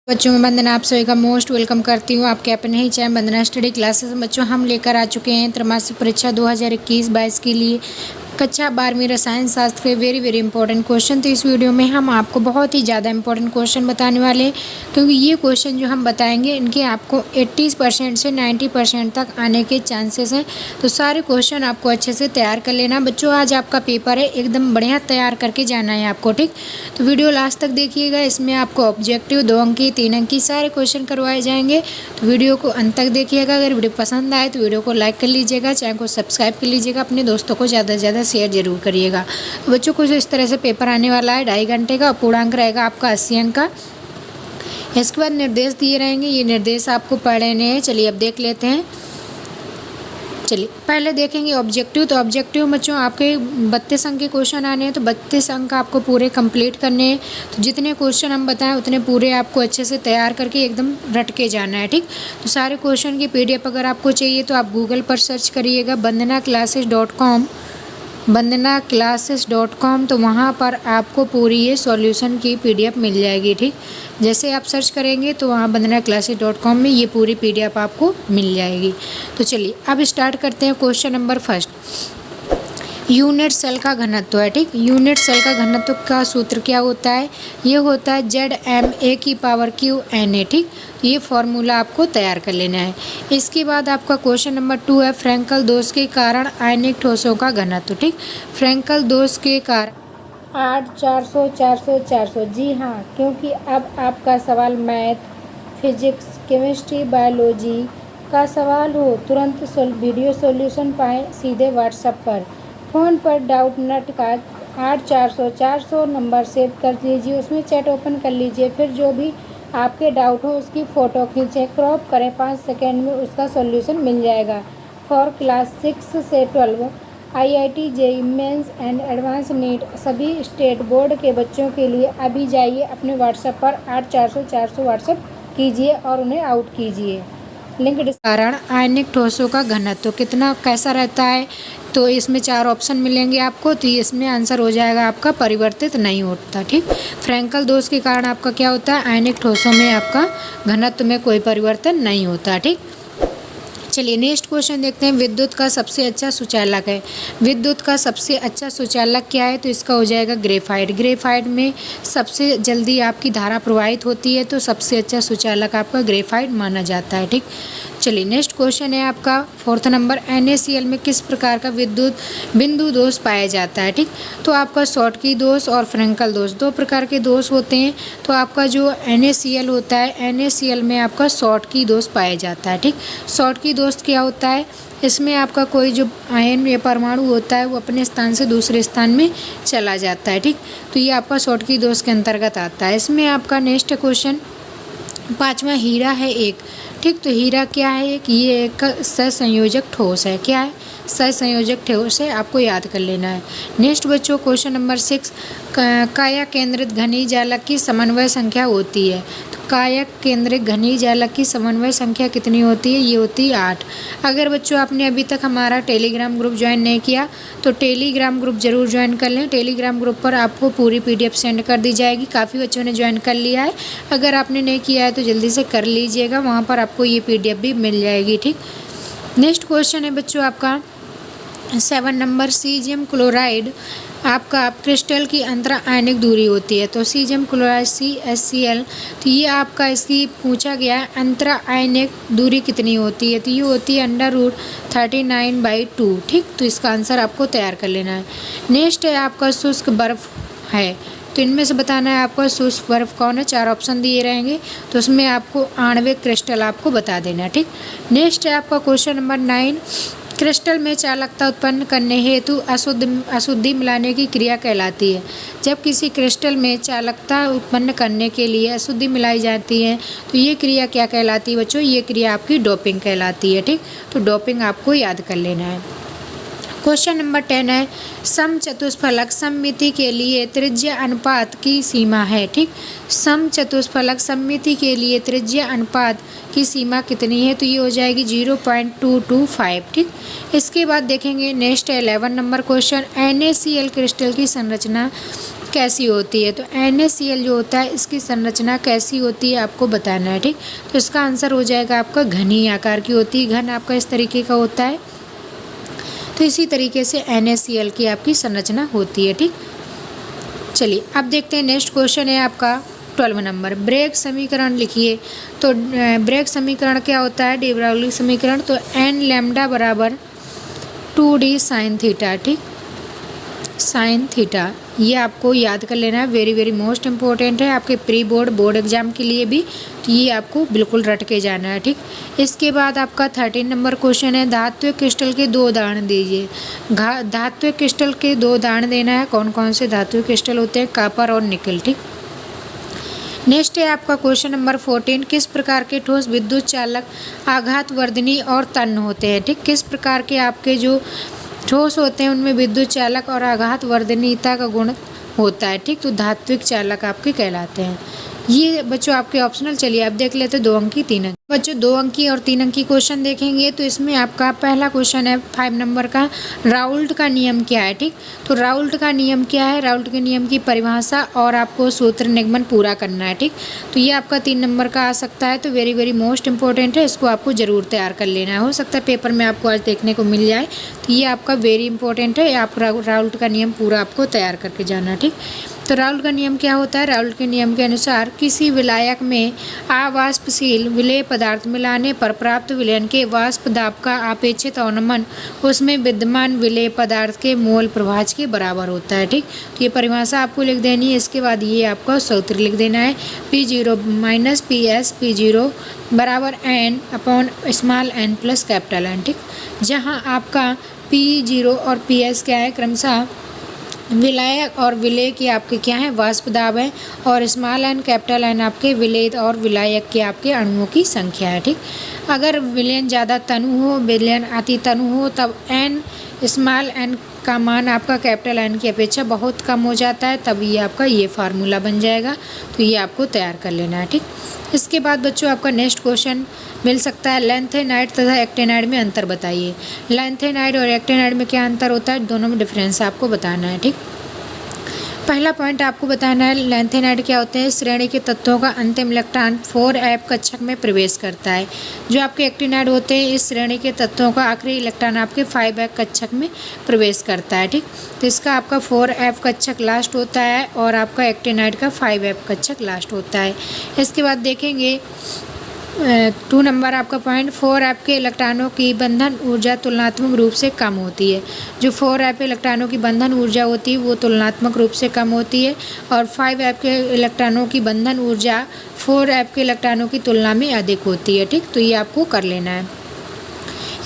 बच्चों में वंदना, आप सभी का मोस्ट वेलकम करती हूँ आपके अपने ही चैनल वंदना स्टडी क्लासेस। बच्चों हम लेकर आ चुके हैं त्रैमासिक परीक्षा 2021-22 के लिए कक्षा 12वीं रसायन शास्त्र के वेरी इंपॉर्टेंट क्वेश्चन। तो इस वीडियो में हम आपको बहुत ही ज़्यादा इंपॉर्टेंट क्वेश्चन बताने वाले हैं, क्योंकि ये क्वेश्चन जो हम बताएंगे इनके आपको 80% से 90% तक आने के चांसेस हैं। तो सारे क्वेश्चन आपको अच्छे से तैयार कर लेना बच्चों। आज आपका पेपर है, एकदम बढ़िया तैयार करके जाना है आपको, ठीक। तो वीडियो लास्ट तक देखिएगा, इसमें आपको ऑब्जेक्टिव 2 अंक की 3 अंक की सारे क्वेश्चन करवाए जाएंगे। तो वीडियो को अंत तक देखिएगा। अगर वीडियो पसंद आए तो वीडियो को लाइक कर लीजिएगा, चैनल को सब्सक्राइब कर लीजिएगा, अपने दोस्तों को ज़्यादा से ज़्यादा शेयर जरूर करिएगा। तो बच्चों कुछ इस तरह से पेपर आने वाला है, 2.5 घंटे का। पूर्णांक रहेगा आपका 80 अंक का। इसके बाद निर्देश दिए रहेंगे, ये निर्देश आपको पढ़ने हैं। चलिए अब देख लेते हैं। चलिए पहले देखेंगे ऑब्जेक्टिव। तो ऑब्जेक्टिव बच्चों आपके 32 अंक के क्वेश्चन आने हैं, तो 32 अंक आपको पूरे कंप्लीट करने हैं। तो जितने क्वेश्चन हम बताएं उतने पूरे आपको अच्छे से तैयार करके एकदम रट के जाना है, ठीक। तो सारे क्वेश्चन की PDF अगर आपको चाहिए तो आप गूगल पर सर्च करिएगा vandanaclasses.com, vandanaclasses.com। तो वहाँ पर आपको पूरी ये सॉल्यूशन की PDF मिल जाएगी, ठीक। जैसे आप सर्च करेंगे तो वहाँ vandanaclasses.com में ये पूरी PDF आपको मिल जाएगी। तो चलिए अब स्टार्ट करते हैं। Question number first, unit cell का घनत्व है, ठीक। यूनिट सेल का घनत्व का सूत्र क्या होता है? ये होता है ZmA⁻⁴ ठीक। तो ये फॉर्मूला आपको तैयार कर लेना है। इसके बाद आपका क्वेश्चन नंबर 2 है, फ्रैंकल दोष के कारण आयनिक ठोसों का घनत्व, ठीक। फ्रैंकल दोष के कारण 8, 400, 400, 400। जी हाँ, क्योंकि अब आपका सवाल मैथ, फिजिक्स, केमिस्ट्री, बायोलॉजी का सवाल हो, तुरंत वीडियो सॉल्यूशन पाएँ सीधे व्हाट्सएप पर। फ़ोन पर डाउट नट का 8, 400, 400 नंबर सेव कर लीजिए, उसमें चैट ओपन कर लीजिए, फिर जो भी आपके डाउट हो उसकी फ़ोटो खींचें, क्रॉप करें, 5 सेकेंड में उसका सॉल्यूशन मिल जाएगा। फॉर क्लास 6 से 12 IIT JEE mains and advance NEET सभी स्टेट बोर्ड के बच्चों के लिए अभी जाइए अपने व्हाट्सएप पर 8, 400, 400 व्हाट्सएप कीजिए और उन्हें आउट कीजिए। लिंक कारण आयनिक ठोसों का घनत्व कितना कैसा रहता है? तो इसमें 4 ऑप्शन मिलेंगे आपको। तो इसमें आंसर हो जाएगा आपका परिवर्तित नहीं होता, ठीक। फ्रैंकल दोष के कारण आपका क्या होता है? आयनिक ठोसों में आपका घनत्व में कोई परिवर्तन नहीं होता, ठीक। चलिए नेक्स्ट क्वेश्चन देखते हैं। विद्युत का सबसे अच्छा सुचालक है। विद्युत का सबसे अच्छा सुचालक क्या है? तो इसका हो जाएगा ग्रेफाइट। ग्रेफाइट में सबसे जल्दी आपकी धारा प्रवाहित होती है, तो सबसे अच्छा सुचालक आपका ग्रेफाइट माना जाता है, ठीक। चलिए नेक्स्ट क्वेश्चन है आपका 4th नंबर, NaCl में किस प्रकार का विद्युत बिंदु दोष पाया जाता है, ठीक। तो आपका शॉटकी दोष और फ्रैंकल दोष 2 प्रकार के दोष होते हैं। तो आपका जो NaCl होता है, NaCl में आपका शॉटकी दोष पाया जाता है, ठीक। शॉटकी दोष क्या होता है? इसमें आपका कोई जो आयन या परमाणु होता है वो अपने स्थान से दूसरे स्थान में चला जाता है, ठीक। तो ये आपका शॉटकी दोष के अंतर्गत आता है। इसमें आपका नेक्स्ट क्वेश्चन 5वां, हीरा है एक, ठीक। तो हीरा क्या है? ये एक सहसंयोजक ठोस है। क्या है? सहसंयोजक ठोस है, आपको याद कर लेना है। नेक्स्ट बच्चों क्वेश्चन नंबर 6, काया केंद्रित घनी जालक की समन्वय संख्या होती है। तो काया केंद्रित घनी जालक की समन्वय संख्या कितनी होती है? ये होती है 8। अगर बच्चों आपने अभी तक हमारा टेलीग्राम ग्रुप ज्वाइन नहीं किया तो टेलीग्राम ग्रुप जरूर ज्वाइन कर लें। टेलीग्राम ग्रुप पर आपको पूरी PDF सेंड कर दी जाएगी। काफ़ी बच्चों ने ज्वाइन कर लिया है, अगर आपने नहीं किया है तो जल्दी से कर लीजिएगा, वहाँ पर आपको ये PDF भी मिल जाएगी, ठीक। नेक्स्ट क्वेश्चन है बच्चों आपका 7 नंबर, सीजियम क्लोराइड आपका क्रिस्टल की अंतरा आयनिक दूरी होती है। तो सीजियम क्लोराइड CaCl, तो ये आपका इसकी पूछा गया है अंतरा आयनिक दूरी कितनी होती है? तो ये होती है √39/2, ठीक। तो इसका आंसर आपको तैयार कर लेना है। नेक्स्ट है आपका शुष्क बर्फ है। तो इनमें से बताना है आपका शुष्क बर्फ कौन है। 4 ऑप्शन दिए रहेंगे, तो उसमें आपको आणविक क्रिस्टल आपको बता देना है, ठीक। नेक्स्ट है आपका क्वेश्चन नंबर 9, क्रिस्टल में चालकता उत्पन्न करने हेतु अशुद्धि मिलाने की क्रिया कहलाती है। जब किसी क्रिस्टल में चालकता उत्पन्न करने के लिए अशुद्धि मिलाई जाती है तो ये क्रिया क्या कहलाती है बच्चों? ये क्रिया आपकी डोपिंग कहलाती है, ठीक। तो डोपिंग आपको याद कर लेना है। क्वेश्चन नंबर 10 है, समचतुष्फलक सममिति के लिए त्रिज्या अनुपात की सीमा है, ठीक। समचतुष्फलक सममिति के लिए त्रिज्या अनुपात की सीमा कितनी है? तो ये हो जाएगी 0.225, ठीक। इसके बाद देखेंगे next 11 number question, NaCl crystal की संरचना कैसी होती है। तो NaCl जो होता है इसकी संरचना कैसी होती है आपको बताना है, ठीक। तो इसका आंसर हो जाएगा आपका घनी आकार की होती है। घन आपका इस तरीके का होता है। तो इसी तरीके से NaCl की आपकी संरचना होती है, ठीक। चलिए अब देखते हैं नेक्स्ट क्वेश्चन है आपका 12 नंबर। ब्रेग समीकरण लिखिए। तो ब्रेग समीकरण क्या होता है, डी ब्राउली समीकरण। तो n लैम्डा बराबर 2d साइन थीटा, ठीक, साइन थीटा। ये आपको याद कर लेना है, वेरी वेरी मोस्ट इम्पोर्टेंट है आपके प्री बोर्ड बोर्ड एग्जाम के लिए भी। तो ये आपको बिल्कुल रट के जाना है, ठीक। इसके बाद आपका 13 नंबर क्वेश्चन है, धात्विक क्रिस्टल के 2 उदाहरण दीजिए। धात्विक क्रिस्टल के 2 उदाहरण देना है। कौन कौन से धात्विक क्रिस्टल होते हैं, कॉपर और निकल, ठीक। नेक्स्ट है आपका क्वेश्चन नंबर 14, किस प्रकार के ठोस विद्युत चालक आघातवर्धनी और तन्य होते हैं, ठीक। किस प्रकार के आपके जो ठोस होते हैं उनमें विद्युत चालक और आघातवर्धनीयता का गुण होता है, ठीक। तो धात्विक चालक आपके कहलाते हैं। ये बच्चों आपके ऑप्शनल। चलिए अब देख लेते हैं 2 अंकी 3 अंक। बच्चों 2 अंकी और 3 अंकी क्वेश्चन देखेंगे। तो इसमें आपका पहला क्वेश्चन है 5 नंबर का, राउल्ट का नियम क्या है, ठीक। तो राउल्ट का नियम क्या है, राउल्ट के नियम की परिभाषा और आपको सूत्र निगमन पूरा करना है, ठीक। तो ये आपका 3 नंबर का आ सकता है। तो वेरी वेरी मोस्ट इंपॉर्टेंट है, इसको आपको ज़रूर तैयार कर लेना है। हो सकता है पेपर में आपको आज देखने को मिल जाए। तो ये आपका वेरी इंपॉर्टेंट है, आप राउल्ट का नियम पूरा आपको तैयार करके जाना है, ठीक। तो राउल्ट का नियम क्या होता है, राउल्ट के नियम के अनुसार किसी विलायक में अवाष्पशील विलेय पदार्थ मिलाने पर प्राप्त विलयन के वाष्प दाब का अपेक्षित अवनमन उसमें विद्यमान विलेय पदार्थ के मोल प्रभाज के बराबर होता है, ठीक। तो ये परिभाषा आपको लिख देनी है। इसके बाद ये आपका सूत्र लिख देना है, P0 माइनस PS P0 बराबर n upon small n plus capital N, ठीक। जहाँ आपका P0 और PS क्या है, क्रमशः विलायक और विलेय की आपके क्या है, वाष्प दाब है, और स्मॉल n कैपिटल N आपके विलेय और विलायक के आपके अणुओं की संख्या है, ठीक। अगर विलयन ज़्यादा तनु हो, विलयन अति तनु हो, तब n स्मॉल n का मान आपका कैपिटल N की अपेक्षा बहुत कम हो जाता है, तब ये आपका ये फार्मूला बन जाएगा। तो ये आपको तैयार कर लेना है, ठीक। इसके बाद बच्चों आपका नेक्स्ट क्वेश्चन मिल सकता है, लैंथेनाइड तथा एक्टिनाइड में अंतर बताइए। लैंथेनाइड और एक्टिनाइड में क्या अंतर होता है, दोनों में डिफरेंस आपको बताना है, ठीक। पहला पॉइंट आपको बताना है, लैंथेनाइड क्या होते हैं, श्रेणी के तत्वों का अंतिम इलेक्ट्रॉन 4f कक्षक में प्रवेश करता है। जो आपके एक्टिनाइड होते हैं इस श्रेणी के तत्वों का आखिरी इलेक्ट्रॉन आपके 5f कक्षक में प्रवेश करता है, ठीक। तो इसका आपका 4f कक्षक लास्ट होता है और आपका एक्टिनाइड का 5f कक्षक लास्ट होता है। इसके बाद देखेंगे 2 नंबर आपका पॉइंट, 4f के इलेक्ट्रॉनों की बंधन ऊर्जा तुलनात्मक रूप से कम होती है। जो 4f इलेक्ट्रॉनों की बंधन ऊर्जा होती है वो तुलनात्मक रूप से कम होती है, और 5f के इलेक्ट्रॉनों की बंधन ऊर्जा 4f के इलेक्ट्रॉनों की तुलना में अधिक होती है, ठीक। तो ये आपको कर लेना है।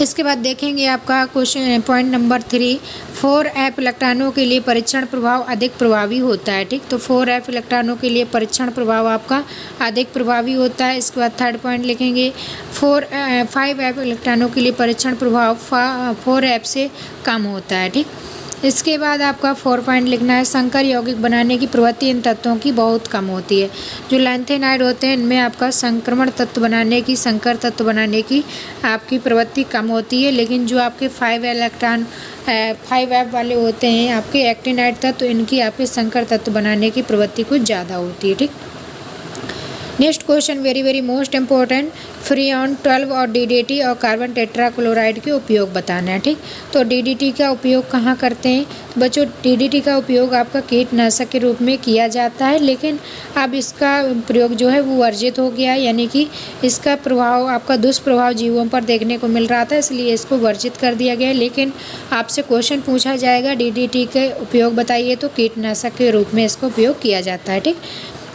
इसके बाद देखेंगे आपका क्वेश्चन पॉइंट नंबर 3, 4f इलेक्ट्रॉनों के लिए परीक्षण प्रभाव अधिक प्रभावी होता है, ठीक। तो 4f इलेक्ट्रॉनों के लिए परीक्षण प्रभाव आपका अधिक प्रभावी होता है। इसके बाद थर्ड पॉइंट लिखेंगे 5f इलेक्ट्रॉनों के लिए परीक्षण प्रभाव 4f से कम होता है, ठीक। इसके बाद आपका 4 पॉइंट लिखना है, संकर यौगिक बनाने की प्रवृत्ति इन तत्वों की बहुत कम होती है। जो लैंथेनाइड होते हैं इनमें आपका संक्रमण तत्व बनाने की, संकर तत्व बनाने की आपकी प्रवृत्ति कम होती है, लेकिन जो आपके 5f वाले होते हैं आपके एक्टिनाइड तत्व, इनकी आपके संकर तत्व बनाने की प्रवृत्ति कुछ ज़्यादा होती है, ठीक। Next question very very most important, freon 12 और DDT और कार्बन टेट्राक्लोराइड के उपयोग बताना है, ठीक। तो DDT का उपयोग कहाँ करते हैं, तो बच्चों DDT का उपयोग आपका कीटनाशक के रूप में किया जाता है, लेकिन अब इसका प्रयोग जो है वो वर्जित हो गया है, यानी कि इसका प्रभाव आपका दुष्प्रभाव जीवों पर देखने को मिल रहा था, इसलिए इसको वर्जित कर दिया गया है। लेकिन आपसे क्वेश्चन पूछा जाएगा DDT के उपयोग बताइए, तो कीटनाशक के रूप में इसका उपयोग किया जाता है, ठीक।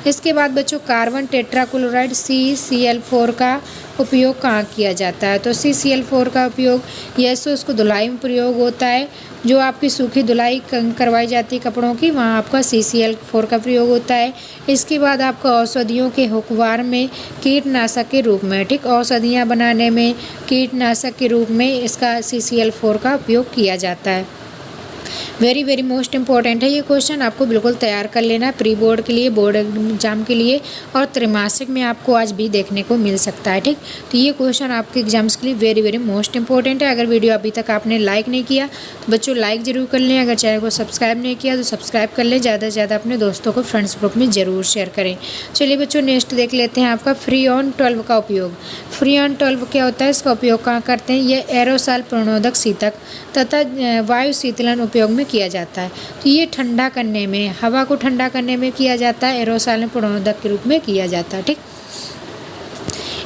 इसके बाद बच्चों कार्बन टेट्राक्लोराइड CCl4 का उपयोग कहाँ किया जाता है, तो CCl4 का उपयोग यह उसको धुलाई में प्रयोग होता है। जो आपकी सूखी धुलाई करवाई जाती है कपड़ों की, वहाँ आपका CCl4 का प्रयोग होता है। इसके बाद आपका औषधियों के हुकवार में कीटनाशक के रूप में, ठीक, औषधियाँ बनाने में कीटनाशक के रूप में इसका CCl4 का उपयोग किया जाता है। वेरी वेरी मोस्ट इंपॉर्टेंट है ये क्वेश्चन, आपको बिल्कुल तैयार कर लेना है प्री बोर्ड के लिए, बोर्ड एग्जाम के लिए, और त्रैमासिक में आपको आज भी देखने को मिल सकता है। ठीक, तो ये क्वेश्चन आपके एग्जाम्स के लिए वेरी वेरी मोस्ट इंपॉर्टेंट है। अगर वीडियो अभी तक आपने लाइक नहीं किया तो बच्चों लाइक ज़रूर कर लें, अगर चैनल को सब्सक्राइब नहीं किया तो सब्सक्राइब कर लें, ज़्यादा से ज़्यादा अपने दोस्तों को फ्रेंड्स ग्रुप में ज़रूर शेयर करें। चलिए बच्चों नेक्स्ट देख लेते हैं आपका फ्रीऑन 12 का उपयोग। फ्रीऑन 12 क्या होता है, इसका उपयोग कहाँ करते हैं, ये एरोसॉल प्रणोदक शीतक तथा वायु शीतलन उपयोग में किया जाता है। तो ये ठंडा करने में, हवा को ठंडा करने में किया जाता है, एरोसॉल प्रणोदक के रूप में किया जाता है। ठीक,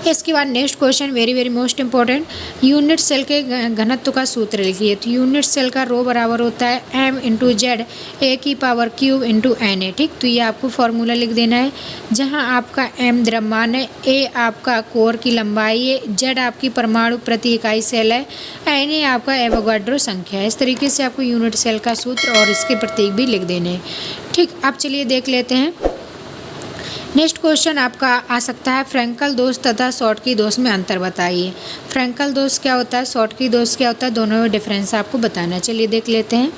इसके बाद next question very very most important, unit cell के घनत्व का सूत्र लिखिए। तो यूनिट सेल का रो बराबर होता है m/z A⁴ ठीक, तो ये आपको फॉर्मूला लिख देना है, जहां आपका m द्रव्यमान है, a आपका कोर की लंबाई है, z आपकी परमाणु प्रति इकाई सेल है, Na आपका एवोगाड्रो संख्या है। इस तरीके से आपको यूनिट सेल का सूत्र और इसके प्रतीक भी लिख देने हैं। ठीक, अब चलिए देख लेते हैं नेक्स्ट क्वेश्चन आपका आ सकता है, फ्रैंकल दोष तथा शॉर्टकी दोष में अंतर बताइए। फ्रैंकल दोष क्या होता है, शॉर्टकी दोष क्या होता है, दोनों में डिफरेंस आपको बताना है। चलिए देख लेते हैं।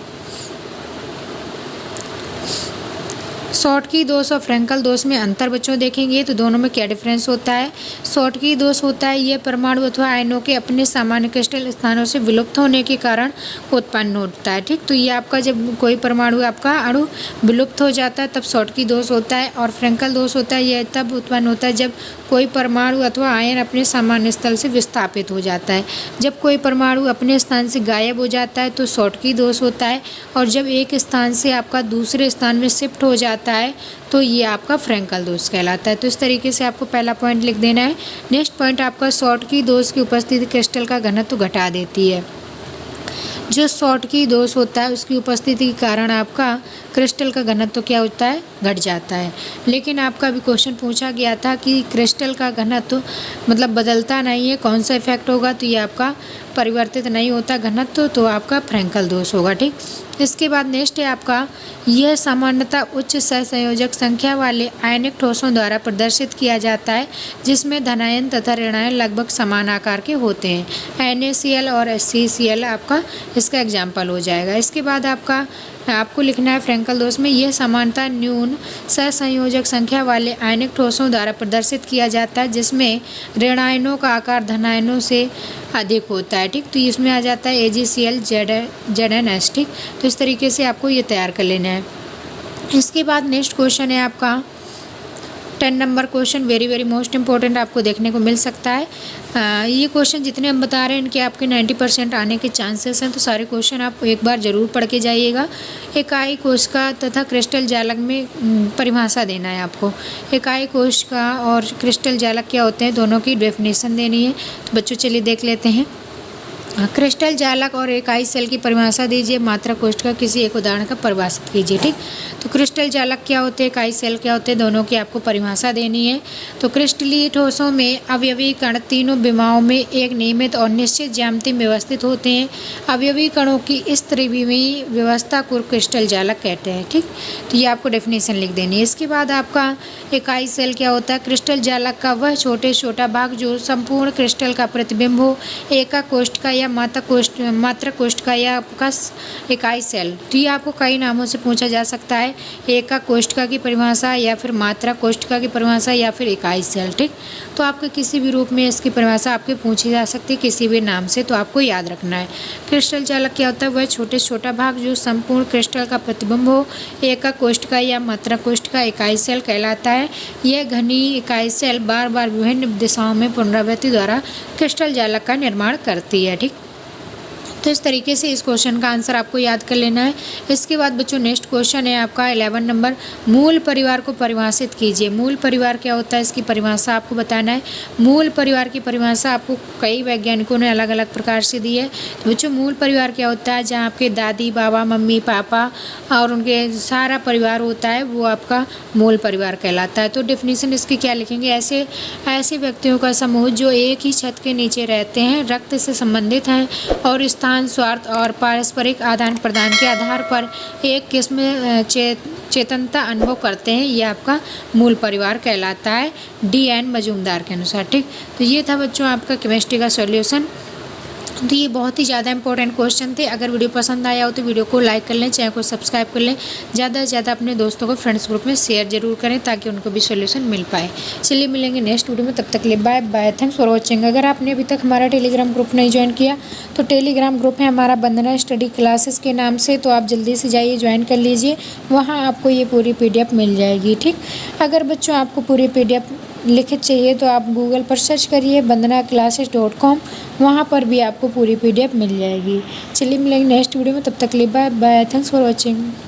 शॉर्टकी दोष और फ्रैंकल दोष में अंतर बच्चों देखेंगे तो दोनों में क्या डिफरेंस होता है। शॉर्टकी दोष होता है यह परमाणु अथवा आयनों के अपने सामान्य क्रिस्टल स्थानों से विलुप्त होने के कारण उत्पन्न होता है। ठीक, तो ये आपका जब कोई परमाणु आपका अणु विलुप्त हो जाता है तब शॉर्टकी दोष होता है, और फ्रैंकल दोष होता है यह तब उत्पन्न होता है जब कोई परमाणु अथवा आयन अपने सामान्य स्थल से विस्थापित हो जाता है। जब कोई परमाणु अपने स्थान से गायब हो जाता है तो शॉर्टकी दोष होता है, और जब एक स्थान से आपका दूसरे स्थान में शिफ्ट हो जाता है तो ये आपका फ्रैंकल दोष कहलाता है। तो इस तरीके से आपको पहला पॉइंट लिख देना है। नेक्स्ट पॉइंट आपका शॉर्टकी दोष की उपस्थिति क्रिस्टल का घनत्व घटा देती है। जो शॉर्टकी दोष होता है उसकी उपस्थिति के कारण आपका क्रिस्टल का घनत्व क्या होता है, घट जाता है। लेकिन आपका अभी क्वेश्चन पूछा गया था कि क्रिस्टल का घनत्व मतलब बदलता नहीं है, कौन सा इफेक्ट होगा, तो ये आपका परिवर्तित नहीं होता घनत्व, तो आपका फ्रैंकल दोष होगा। ठीक, इसके बाद नेक्स्ट है आपका, यह सामान्यतः उच्च सहसंयोजक संख्या वाले आयनिक ठोसों द्वारा प्रदर्शित किया जाता है, जिसमें धनायन तथा ऋणायन लगभग समान आकार के होते हैं। NaCl और HCCl आपका इसका एग्जाम्पल हो जाएगा। इसके बाद आपको लिखना है फ्रैंकल दोष में, यह समानता न्यून सहसंयोजक संख्या वाले आयनिक ठोसों द्वारा प्रदर्शित किया जाता है, जिसमें ऋणायनों का आकार धनायनों से अधिक होता है। ठीक, तो इसमें आ जाता है AgCl ZnS। ठीक, तो इस तरीके से आपको ये तैयार कर लेना है। इसके बाद नेक्स्ट क्वेश्चन है आपका 10 number question, very very most important आपको देखने को मिल सकता है। ये क्वेश्चन जितने हम बता रहे हैं इनके आपके 90% आने के चांसेस हैं, तो सारे क्वेश्चन आप एक बार ज़रूर पढ़ के जाइएगा। इकाई कोशिका तथा क्रिस्टल जालक में परिभाषा देना है आपको। इकाई कोशिका और क्रिस्टल जालक क्या होते हैं, दोनों की डेफिनेशन देनी है। तो बच्चों चलिए देख लेते हैं। क्रिस्टल जालक और इकाई सेल की परिभाषा दीजिए, मात्रा कोष्ठक किसी एक उदाहरण का परिभाषित कीजिए। ठीक, तो क्रिस्टल जालक क्या होते हैं, इकाई सेल क्या होते हैं, दोनों की आपको परिभाषा देनी है। तो क्रिस्टलीय ठोसों में अवयवी कण तीनों विमाओं में एक नियमित और निश्चित ज्यामिति में व्यवस्थित होते हैं। अवयवी कणों की इस त्रिविमीय व्यवस्था को क्रिस्टल जालक कहते हैं। ठीक, तो ये आपको डेफिनेशन लिख देनी है। इसके बाद आपका इकाई सेल क्या होता है, क्रिस्टल जालक का वह छोटा भाग जो संपूर्ण क्रिस्टल का प्रतिबिंब हो, एका कोष्ठिका या मात्रा कोष्ठिका या आपका इकाई सेल। तो ये आपको कई नामों से पूछा जा सकता है, एका कोष्ठिका की परिभाषा या फिर मात्रा कोष्ठिका की परिभाषा या फिर इकाई सेल। ठीक, तो आपके किसी भी रूप में इसकी परिभाषा आपके पूछी जा सकती है किसी भी नाम से, तो आपको याद रखना है। क्रिस्टल जालक क्या होता है, वह छोटा भाग जो संपूर्ण क्रिस्टल का प्रतिबिंब हो, एका कोष्ठिका या मात्रा कोष्ठिका इकाई सेल कहलाता है। यह घनी इकाई सेल बार बार विभिन्न दिशाओं में पुनरावृत्ति द्वारा क्रिस्टल जालक का निर्माण करती है। ठीक, तो इस तरीके से इस क्वेश्चन का आंसर आपको याद कर लेना है। इसके बाद बच्चों नेक्स्ट क्वेश्चन है आपका 11 नंबर, मूल परिवार को परिभाषित कीजिए। मूल परिवार क्या होता है, इसकी परिभाषा आपको बताना है। मूल परिवार की परिभाषा आपको कई वैज्ञानिकों ने अलग अलग प्रकार से दी है। तो बच्चों मूल परिवार क्या होता है, जहाँ आपके दादी बाबा मम्मी पापा और उनके सारा परिवार होता है, वो आपका मूल परिवार कहलाता है। तो डेफिनेशन इसकी क्या लिखेंगे, ऐसे व्यक्तियों का समूह जो एक ही छत के नीचे रहते हैं, रक्त से संबंधित हैं और स्वार्थ और पारस्परिक आदान प्रदान के आधार पर एक किस्म चेतनता अनुभव करते हैं, ये आपका मूल परिवार कहलाता है DN मजूमदार के अनुसार। ठीक, तो ये था बच्चों आपका केमिस्ट्री का सॉल्यूशन। तो ये बहुत ही ज़्यादा इंपॉर्टेंट क्वेश्चन थे। अगर वीडियो पसंद आया हो तो वीडियो को लाइक कर लें, चैनल को सब्सक्राइब कर लें, ज़्यादा से ज़्यादा अपने दोस्तों को फ्रेंड्स ग्रुप में शेयर जरूर करें ताकि उनको भी सोल्यूशन मिल पाए। चलिए मिलेंगे नेक्स्ट वीडियो में, तब तक के लिए bye bye, thanks for watching. अगर आपने अभी तक हमारा टेलीग्राम ग्रुप नहीं ज्वाइन किया तो टेलीग्राम ग्रुप है हमारा वंदना स्टडी क्लासेस के नाम से, तो आप जल्दी से जाइए ज्वाइन कर लीजिए, वहाँ आपको ये पूरी PDF मिल जाएगी। ठीक, अगर बच्चों आपको पूरी PDF लिखित चाहिए तो आप गूगल पर सर्च करिए vandanaclasses.com, वहाँ पर भी आपको पूरी PDF मिल जाएगी। चलिए मिलेंगे नेक्स्ट वीडियो में, तब तक के लिए bye bye, thanks for watching.